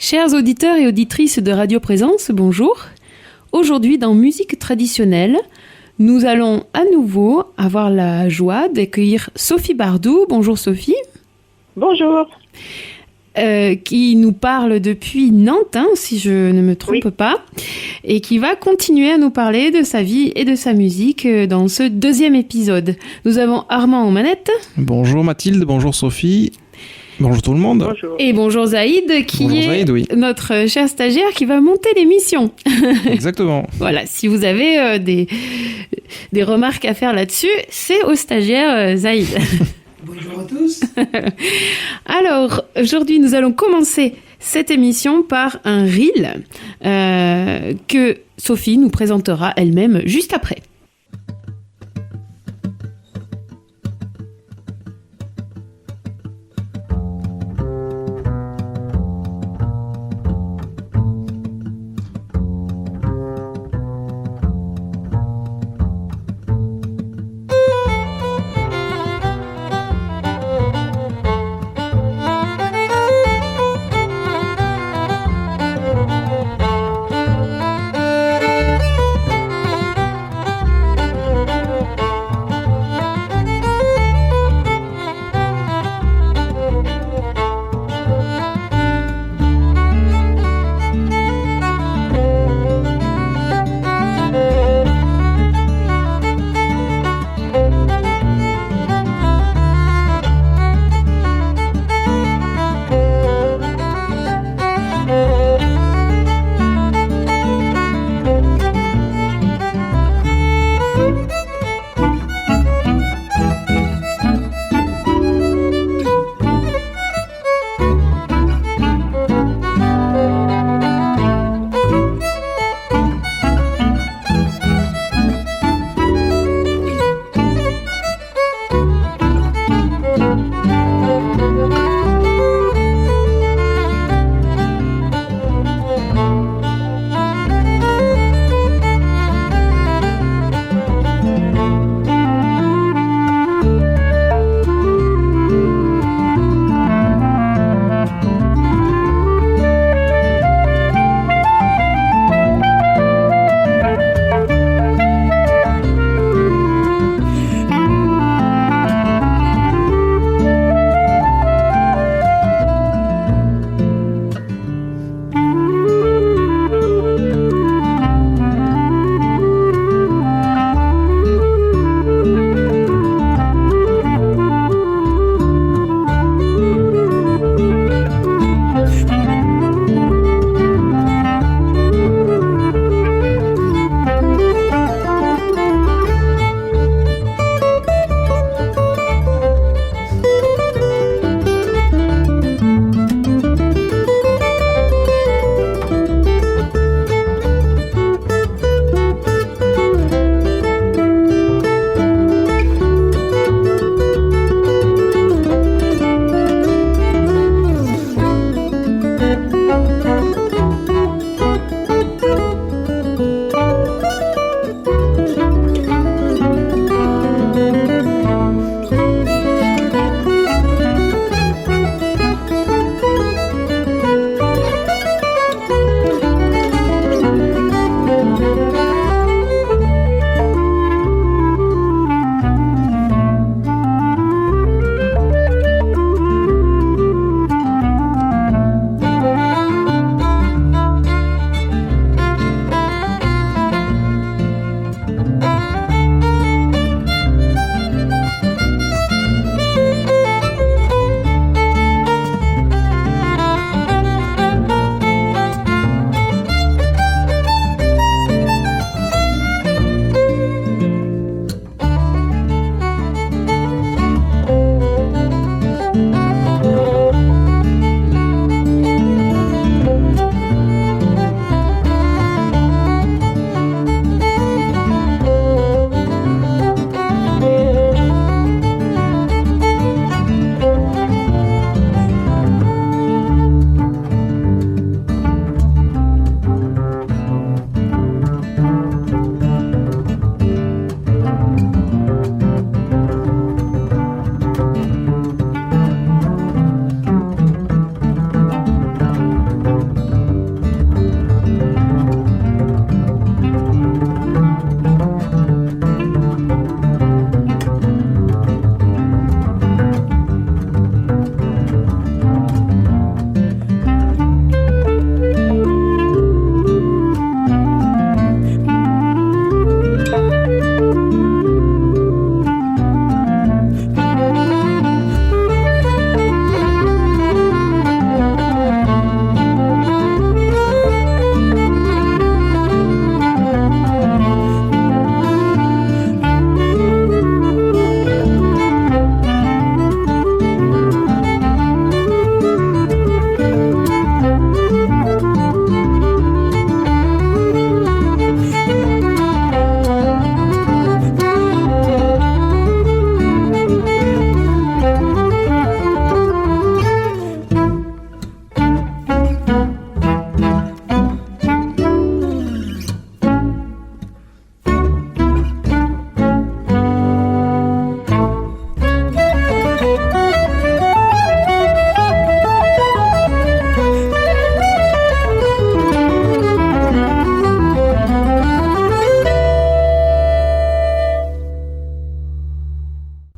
Chers auditeurs et auditrices de Radio Présence, bonjour. Aujourd'hui, dans Musique traditionnelle, nous allons à nouveau avoir la joie d'accueillir Sophie Bardou. Bonjour Sophie. Bonjour. Qui nous parle depuis Nantes, si je ne me trompe pas, et qui va continuer à nous parler de sa vie et de sa musique dans ce deuxième épisode. Nous avons Armand aux manettes. Bonjour Mathilde, bonjour Sophie. Bonjour tout le monde. Bonjour. Et bonjour Zaïd, notre cher stagiaire qui va monter l'émission. Exactement. Voilà, si vous avez des remarques à faire là-dessus, c'est au stagiaire Zaïd. Bonjour à tous. Alors, aujourd'hui, nous allons commencer cette émission par un reel que Sophie nous présentera elle-même juste après.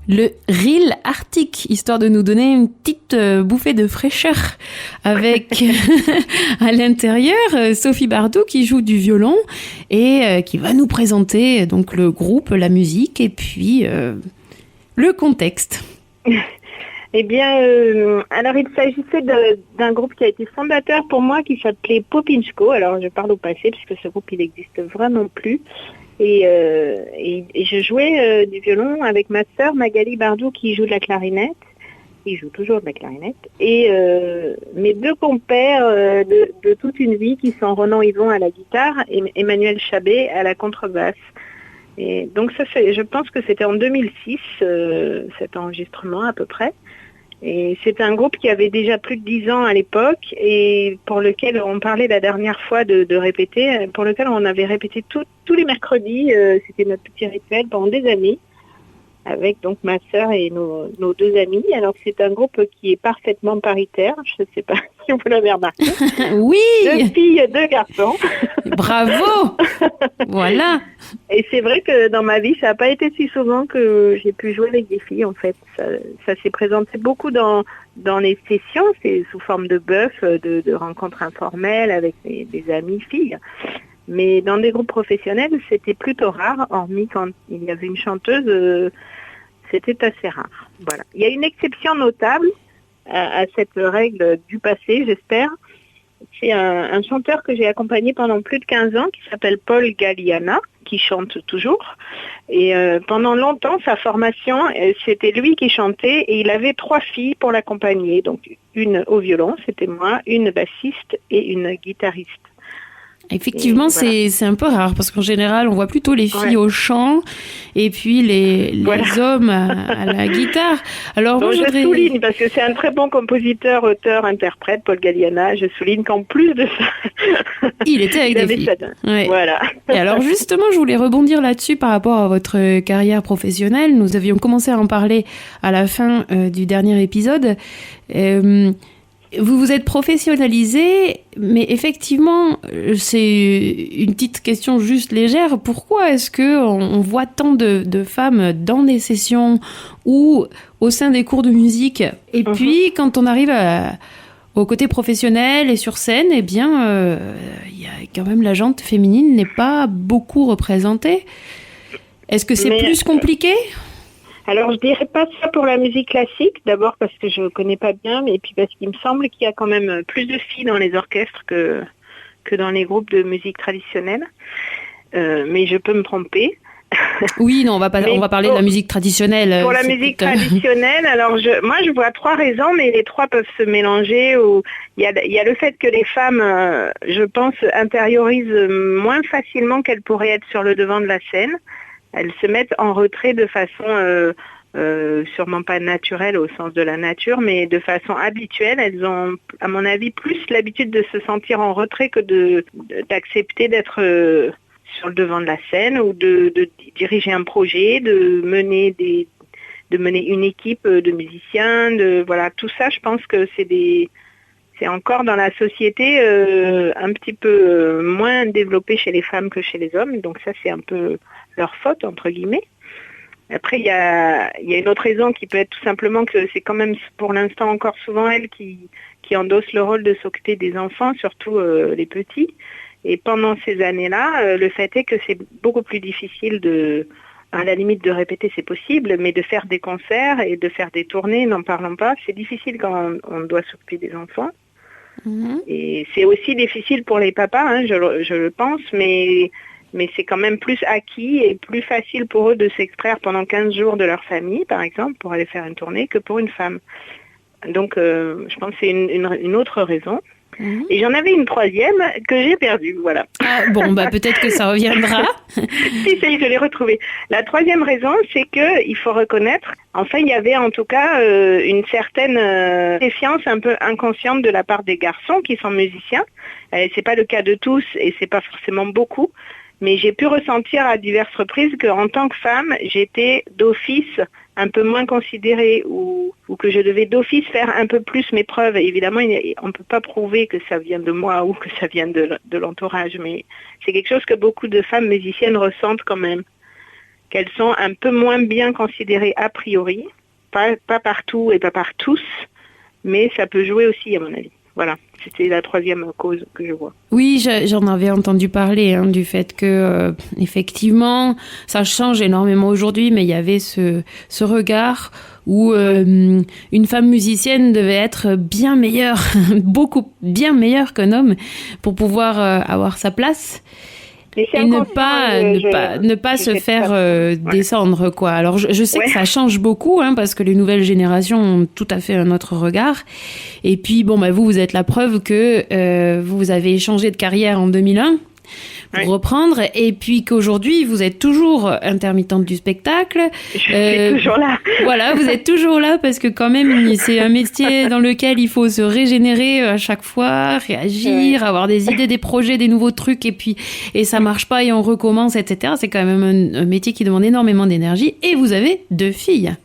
le Reel Arctique, histoire de nous donner une petite bouffée de fraîcheur avec à l'intérieur Sophie Bardou qui joue du violon et qui va nous présenter donc le groupe, la musique et puis le contexte. Eh bien, alors il s'agissait d'un groupe qui a été fondateur pour moi qui s'appelait Popinchko. Alors je parle au passé puisque ce groupe il n'existe vraiment plus. Et je jouais du violon avec ma sœur Magali Bardou qui joue de la clarinette. Il joue toujours de la clarinette. Et mes deux compères de toute une vie qui sont Ronan Yvon à la guitare et Emmanuel Chabet à la contrebasse. Et donc je pense que c'était en 2006, cet enregistrement à peu près. Et c'est un groupe qui avait déjà plus de 10 ans à l'époque et pour lequel on parlait la dernière fois de répéter, pour lequel on avait répété tous les mercredis, c'était notre petit rituel pendant des années, avec donc ma sœur et nos deux amis. Alors c'est un groupe qui est parfaitement paritaire, je ne sais pas si vous l'avez remarqué. Oui. 2 filles, 2 garçons. Bravo. Voilà. Et c'est vrai que dans ma vie, ça n'a pas été si souvent que j'ai pu jouer avec des filles en fait. Ça s'est présenté beaucoup dans les sessions, c'est sous forme de bœuf, de rencontres informelles avec des amies filles. Mais dans des groupes professionnels, c'était plutôt rare, hormis quand il y avait une chanteuse, c'était assez rare. Voilà. Il y a une exception notable à cette règle du passé, j'espère. C'est un chanteur que j'ai accompagné pendant plus de 15 ans qui s'appelle Paul Galliana, qui chante toujours. Et pendant longtemps, sa formation, c'était lui qui chantait et il avait 3 filles pour l'accompagner. Donc une au violon, c'était moi, une bassiste et une guitariste. Effectivement, voilà. C'est un peu rare parce qu'en général, on voit plutôt les filles au chant et puis les hommes à la guitare. Alors, donc, je souligne, parce que c'est un très bon compositeur, auteur, interprète, Paul Galliana, je souligne qu'en plus de ça, il était avec des filles. Ouais. Voilà. Et alors justement, je voulais rebondir là-dessus par rapport à votre carrière professionnelle. Nous avions commencé à en parler à la fin du dernier épisode. Vous vous êtes professionnalisé, mais effectivement, c'est une petite question juste légère. Pourquoi est-ce qu'on voit tant de femmes dans des sessions ou au sein des cours de musique? Et puis, quand on arrive au côté professionnel et sur scène, eh bien, y a quand même la jante féminine n'est pas beaucoup représentée. Est-ce que c'est plus compliqué ? Alors, je dirais pas ça pour la musique classique, d'abord parce que je connais pas bien, mais puis parce qu'il me semble qu'il y a quand même plus de filles dans les orchestres que dans les groupes de musique traditionnelle. Mais je peux me tromper. Oui, non, on va parler de la musique traditionnelle. Pour la musique traditionnelle, alors moi je vois 3 raisons, mais les 3 peuvent se mélanger. Il y a le fait que les femmes, je pense, intériorisent moins facilement qu'elles pourraient être sur le devant de la scène. Elles se mettent en retrait de façon sûrement pas naturelle au sens de la nature, mais de façon habituelle. Elles ont, à mon avis, plus l'habitude de se sentir en retrait que d'accepter d'être sur le devant de la scène ou de diriger un projet, de mener une équipe de musiciens. Voilà, tout ça, je pense que c'est encore dans la société un petit peu moins développé chez les femmes que chez les hommes. Donc ça, c'est un peu leur faute, entre guillemets. Après, il y a une autre raison qui peut être tout simplement que c'est quand même pour l'instant encore souvent elles qui endossent le rôle de s'occuper des enfants, surtout les petits. Et pendant ces années-là, le fait est que c'est beaucoup plus difficile à la limite de répéter, c'est possible, mais de faire des concerts et de faire des tournées, n'en parlons pas, c'est difficile quand on doit s'occuper des enfants. Et c'est aussi difficile pour les papas, hein, je le pense, mais c'est quand même plus acquis et plus facile pour eux de s'extraire pendant 15 jours de leur famille, par exemple, pour aller faire une tournée, que pour une femme. Donc, je pense que c'est une autre raison. Et j'en avais une 3e que j'ai perdue, voilà. Ah, bon, peut-être que ça reviendra. Si, ça y est, je l'ai retrouvée. La 3e raison, c'est qu'il faut reconnaître, enfin, il y avait en tout cas une certaine défiance un peu inconsciente de la part des garçons qui sont musiciens. C'est pas le cas de tous et c'est pas forcément beaucoup. Mais j'ai pu ressentir à diverses reprises qu'en tant que femme, j'étais d'office un peu moins considérée ou que je devais d'office faire un peu plus mes preuves. Évidemment, on ne peut pas prouver que ça vient de moi ou que ça vient de l'entourage, mais c'est quelque chose que beaucoup de femmes musiciennes ressentent quand même. qu'elles sont un peu moins bien considérées a priori, pas partout et pas par tous, mais ça peut jouer aussi à mon avis. Voilà, c'était la troisième cause que je vois. Oui, j'en avais entendu parler du fait que effectivement, ça change énormément aujourd'hui, mais il y avait ce regard où une femme musicienne devait être bien meilleure, beaucoup bien meilleure qu'un homme pour pouvoir avoir sa place. Et ne pas se faire descendre, quoi. Alors, je sais que ça change beaucoup, parce que les nouvelles générations ont tout à fait un autre regard. Et puis, vous êtes la preuve que vous avez changé de carrière en 2001 pour reprendre, et puis qu'aujourd'hui, vous êtes toujours intermittente du spectacle. Je suis toujours là. Voilà, vous êtes toujours là, parce que quand même, c'est un métier dans lequel il faut se régénérer à chaque fois, réagir, avoir des idées, des projets, des nouveaux trucs, et ça marche pas, et on recommence, etc. C'est quand même un métier qui demande énormément d'énergie, et vous avez 2 filles.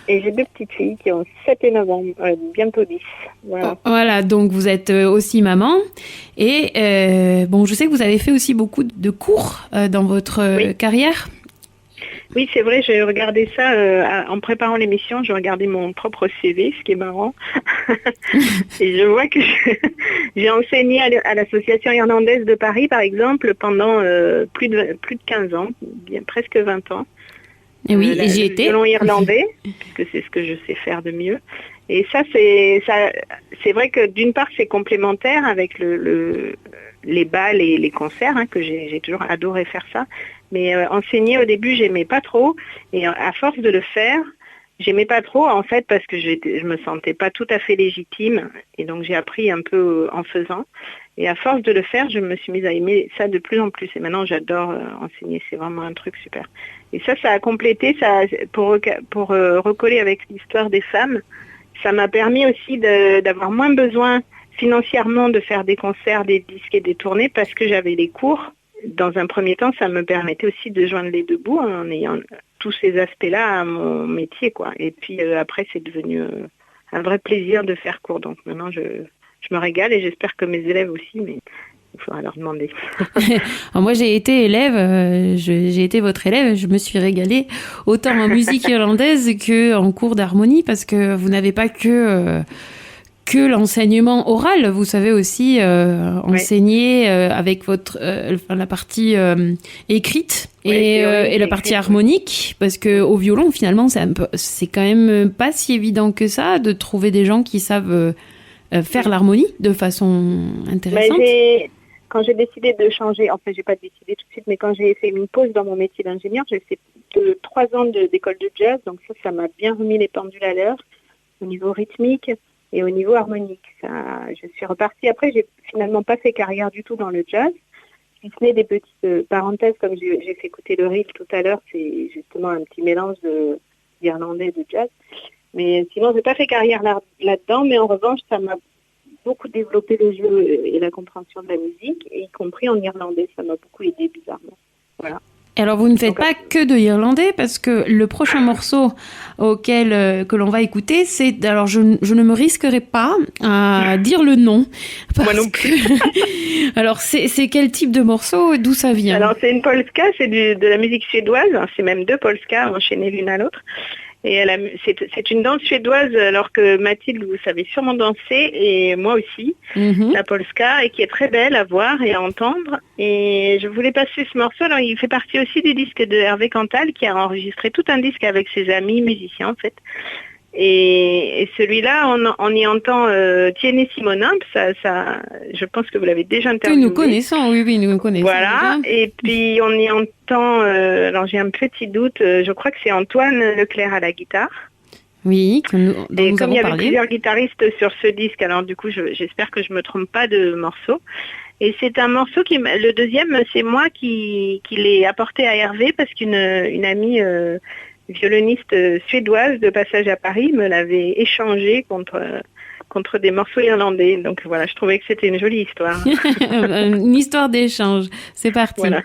Et j'ai 2 petites filles qui ont 7 et 9 ans, bientôt 10. Voilà. Voilà, donc vous êtes aussi maman. Et je sais que vous avez fait aussi beaucoup de cours dans votre carrière. Oui, c'est vrai, j'ai regardé ça en préparant l'émission, j'ai regardé mon propre CV, ce qui est marrant. Et je vois que j'ai enseigné à l'Association irlandaise de Paris, par exemple, pendant plus de 15 ans, bien presque 20 ans. Et oui, et j'y étais. Le violon irlandais, puisque c'est ce que je sais faire de mieux. Et ça, c'est vrai que d'une part, c'est complémentaire avec les bals et les concerts, que j'ai toujours adoré faire ça. Mais enseigner au début, j'aimais pas trop. Et à force de le faire, j'aimais pas trop, en fait, parce que je me sentais pas tout à fait légitime. Et donc, j'ai appris un peu en faisant. Et à force de le faire, je me suis mise à aimer ça de plus en plus. Et maintenant, j'adore enseigner. C'est vraiment un truc super. Et ça a complété, pour recoller avec l'histoire des femmes. Ça m'a permis aussi d'avoir moins besoin financièrement de faire des concerts, des disques et des tournées, parce que j'avais les cours. Dans un premier temps, ça me permettait aussi de joindre les 2 bouts en ayant tous ces aspects-là à mon métier, quoi. Et puis après, c'est devenu un vrai plaisir de faire cours. Donc maintenant, je me régale et j'espère que mes élèves aussi, mais il faudra leur demander. Alors moi, j'ai été élève, j'ai été votre élève, je me suis régalée autant en musique irlandaise qu'en cours d'harmonie, parce que vous n'avez pas que l'enseignement oral, vous savez aussi enseigner avec la partie écrite et la partie harmonique, parce que au violon, finalement, c'est quand même pas si évident que ça de trouver des gens qui savent faire l'harmonie de façon intéressante. Quand j'ai décidé de changer, enfin j'ai pas décidé tout de suite, mais quand j'ai fait une pause dans mon métier d'ingénieur, j'ai fait 3 ans d'école de jazz, donc ça m'a bien remis les pendules à l'heure au niveau rythmique et au niveau harmonique. Je suis repartie. Après, j'ai finalement pas fait carrière du tout dans le jazz, si ce n'est des petites parenthèses, comme j'ai fait écouter le reel tout à l'heure, c'est justement un petit mélange d'irlandais et de jazz. Mais sinon, j'ai pas fait carrière là-dedans, mais en revanche, ça m'a beaucoup développé le jeu et la compréhension de la musique, y compris en irlandais. Ça m'a beaucoup aidé, bizarrement. Voilà. Alors, vous ne faites pas que de irlandais, parce que le prochain morceau que l'on va écouter, c'est... Alors, je ne me risquerai pas à dire le nom. Moi non plus. Alors, c'est quel type de morceau? D'où ça vient? Alors, c'est une polska, c'est de la musique suédoise. C'est même 2 polskas enchaînées l'une à l'autre. Et c'est une danse suédoise, alors que Mathilde, vous savez sûrement danser, et moi aussi, la polska, et qui est très belle à voir et à entendre. Et je voulais passer ce morceau. Alors, il fait partie aussi du disque de Hervé Cantal, qui a enregistré tout un disque avec ses amis musiciens, en fait. Et celui-là, on y entend Tiene Simonin, je pense que vous l'avez déjà interviewé. Que nous connaissons, oui, nous connaissons. Voilà, déjà. et puis on y entend, alors j'ai un petit doute, je crois que c'est Antoine Leclerc à la guitare. Oui, dont et nous comme avons il y avait parlé. plusieurs guitaristes sur ce disque, alors du coup j'espère que je me trompe pas de morceau. Et c'est un morceau le deuxième, c'est moi qui l'ai apporté à Hervé, parce qu'une amie violoniste suédoise de passage à Paris me l'avait échangé contre des morceaux irlandais. Donc voilà, je trouvais que c'était une jolie histoire. Une histoire d'échange. C'est parti. Voilà.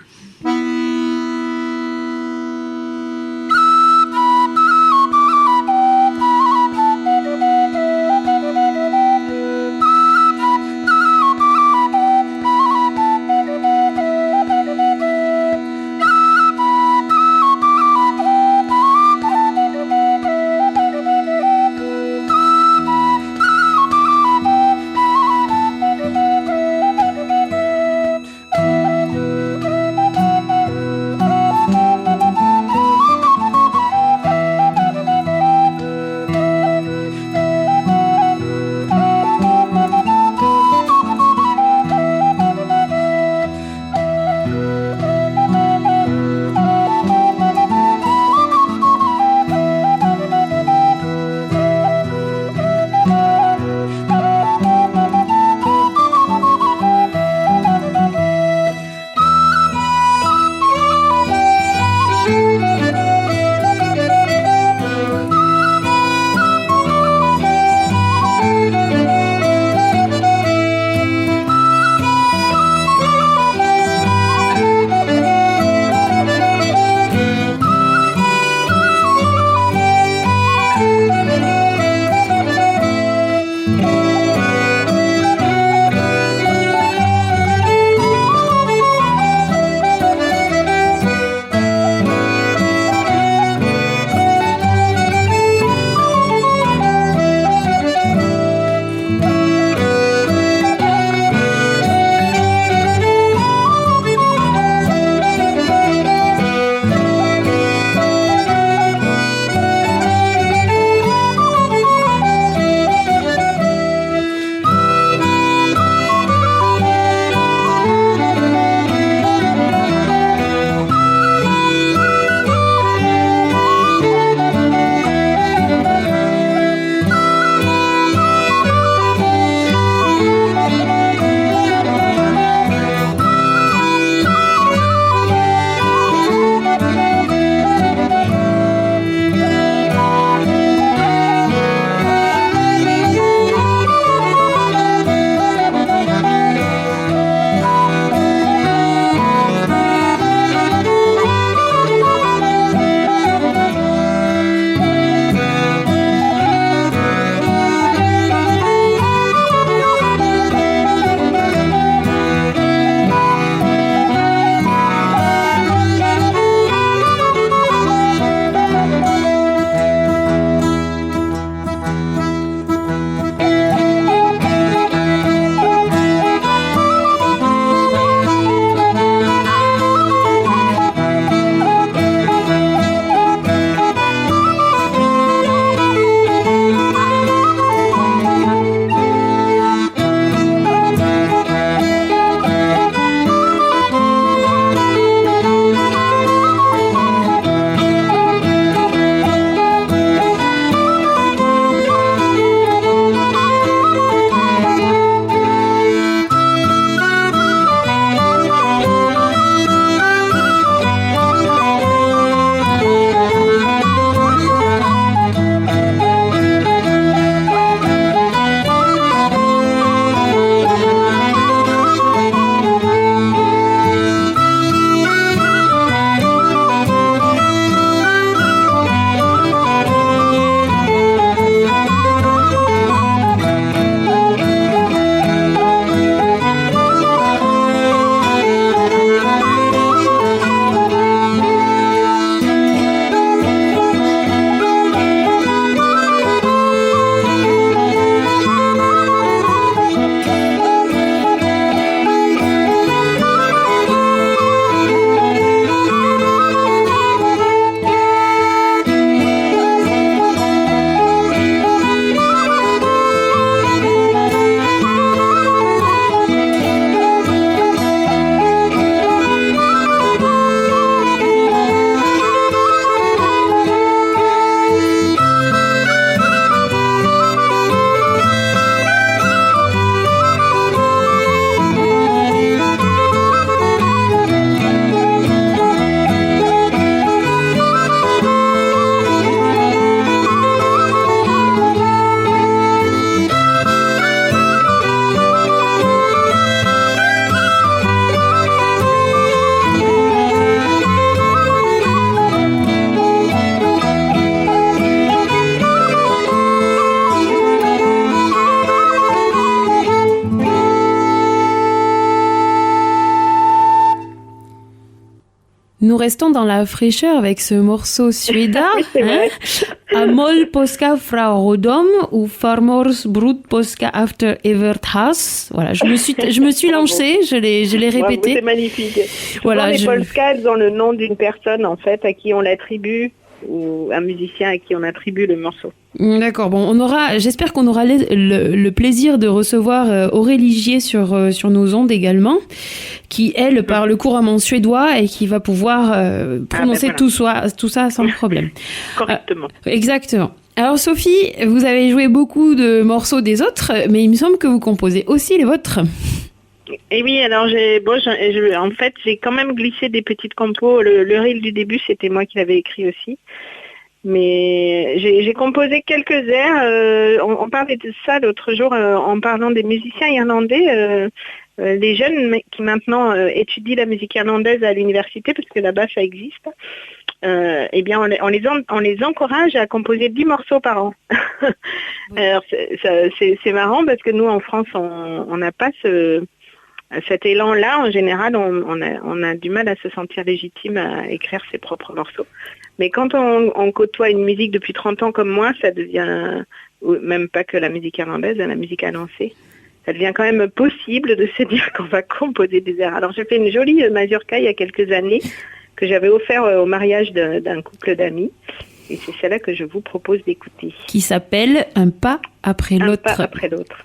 nous restons dans la fraîcheur avec ce morceau suédois. Oui, c'est vrai. Amol Polska fra Rodom ou Farmors Brut Polska after Evert Haas. Voilà, je me suis lancée, je l'ai Bravo, répété. c'est magnifique. Voilà, Souvent, les polskas, elles ont le nom d'une personne, en fait, à qui on l'attribue, ou un musicien à qui on attribue le morceau. D'accord, bon, j'espère qu'on aura le plaisir de recevoir Aurélie Gier sur nos ondes également, qui, elle, parle couramment suédois et qui va pouvoir prononcer tout ça sans problème. Correctement. Exactement. Alors Sophie, vous avez joué beaucoup de morceaux des autres, mais il me semble que vous composez aussi les vôtres. Et oui, alors en fait, j'ai quand même glissé des petites compos. Le reel du début, c'était moi qui l'avais écrit aussi. Mais j'ai composé quelques airs. On parlait de ça l'autre jour en parlant des musiciens irlandais. Les jeunes qui maintenant étudient la musique irlandaise à l'université, parce que là-bas ça existe. Eh bien, on les encourage à composer 10 morceaux par an. Alors, c'est marrant parce que nous, en France, on n'a pas cet élan-là. En général, on a du mal à se sentir légitime à écrire ses propres morceaux. Mais quand on côtoie une musique depuis 30 ans comme moi, ça devient, même pas que la musique irlandaise, la musique à lancer, ça devient quand même possible de se dire qu'on va composer des airs. Alors, j'ai fait une jolie mazurka il y a quelques années que j'avais offert au mariage d'un couple d'amis. Et c'est celle-là que je vous propose d'écouter. Qui s'appelle Un pas après l'autre. Un pas après l'autre.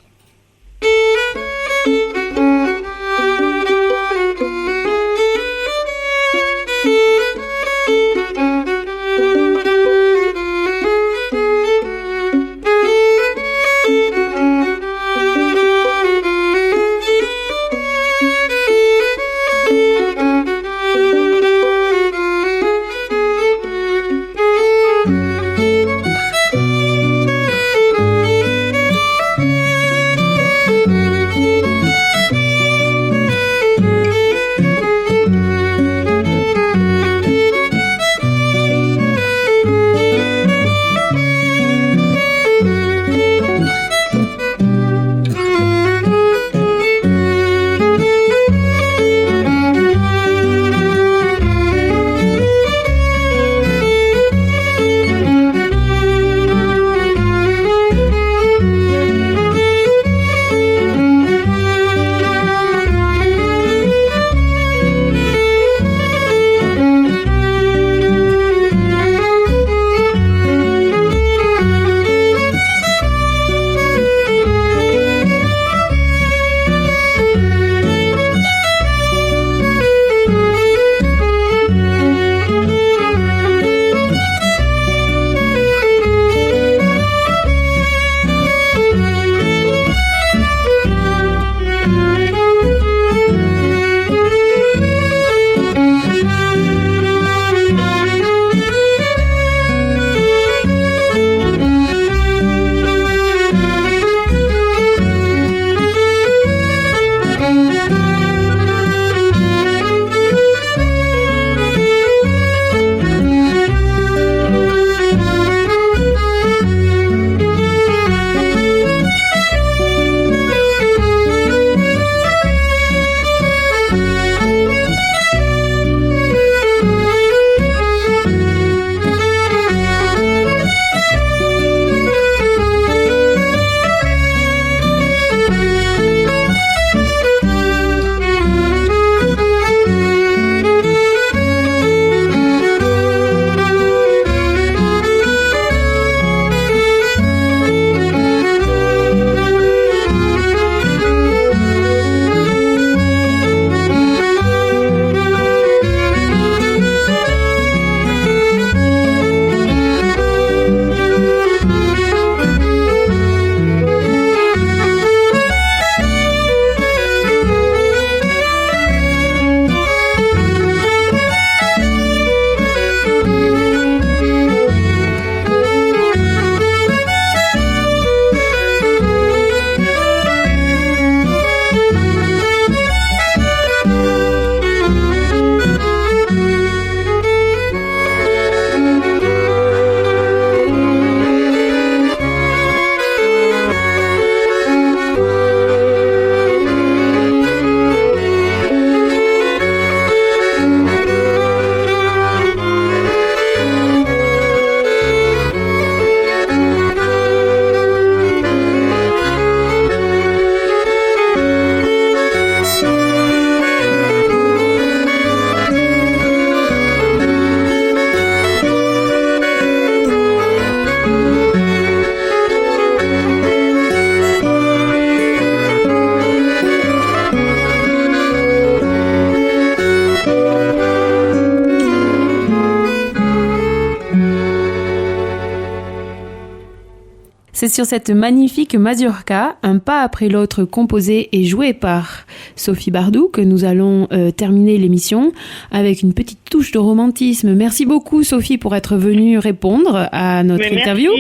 C'est sur cette magnifique mazurka, un pas après l'autre composé et joué par Sophie Bardou, que nous allons terminer l'émission avec une petite touche de romantisme. Merci beaucoup Sophie pour être venue répondre à notre interview.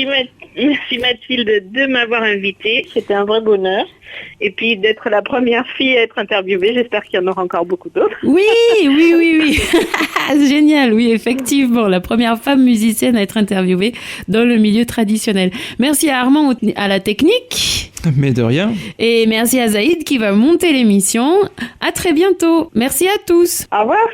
Merci Mathilde de m'avoir invitée, c'était un vrai bonheur. Et puis d'être la première fille à être interviewée, j'espère qu'il y en aura encore beaucoup d'autres. Oui. Génial, oui, effectivement, la première femme musicienne à être interviewée dans le milieu traditionnel. Merci à Armand à la technique. Mais de rien. Et merci à Zaïd qui va monter l'émission. À très bientôt. Merci à tous. Au revoir.